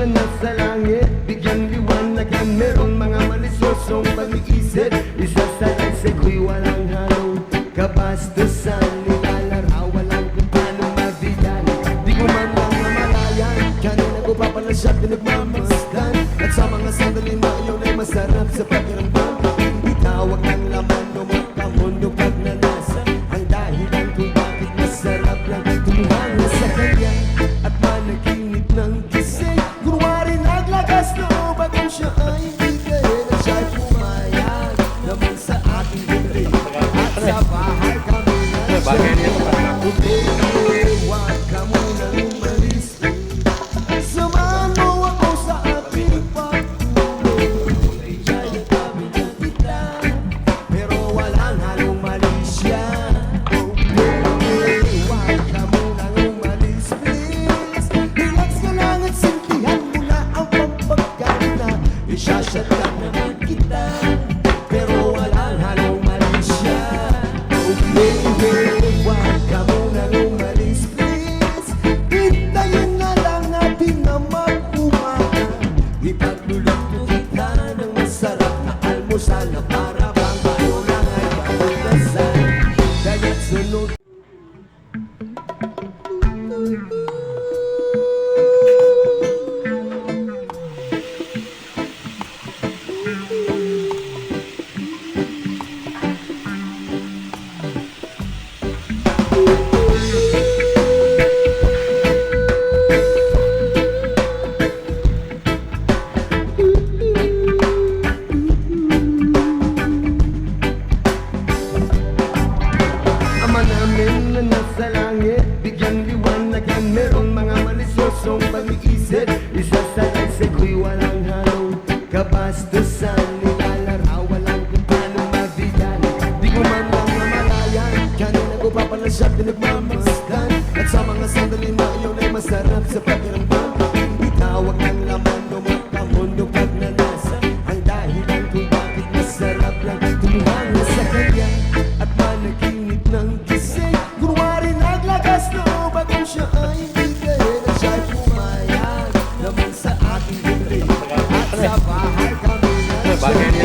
na nasa langit, bigyang liwanagan. Merong mga malisyosong pag-iisip, isasalay sa ko'y walang halong kabastusan. Nilalarawan lang kung paano mabigan, di ko man lang mamalayan. Kanina ko papalasya, pinagmamasdan, at sa mga sandali na iyon ay masarap sa pakiramdam. Itawag ng laman ng mga mundo pag nanasa, ang dahilan kung bakit masarap lang tumuhanga sa kanya at managinip ng gising. Kunwari naglagas loob at kung siya ay bigay na siya'y pumayag naman sa ating hindi. At sa bahay kami na siya huwag ka munang umalis. Samahan mo ako sa ating pagtulog. Siya'y kami ng kita, pero walang halong malisya. Huwag ka munang umalis, please. Relax ka lang at simplihan mo na ang pampagkanta. Isasat lang naman kita, pero walang halong malisya. Huwag ka munang umalis, please. Hintayin na lang natin na mag-umaga. Ipagluluto kita ng masarap na almusal na para bang tayo lang ay pagdasal. Kaya't sunod. Ama namin na nasa langit, bigyang liwanagan. Merong mga malisyosong pag-iisip, isasalay sa ko'y walang halong kabastusan. Nilalarawan lang kung paano mabigan, di ko man lang mamalayan. Kanina ko papalasya, pinagmamasdan, at sa mga sandali na iyon ay masarap sa pakiramdam. Itawag ng laman ng mga mundo pag nanasa, ang dahilan kung bakit masarap lang tumuhanga sa kanya at managinip ng gising. Kunwari naglagas loob at kung siya ay bigay na siya'y pumayag naman sa ating hindi. At sa bahay kami na siya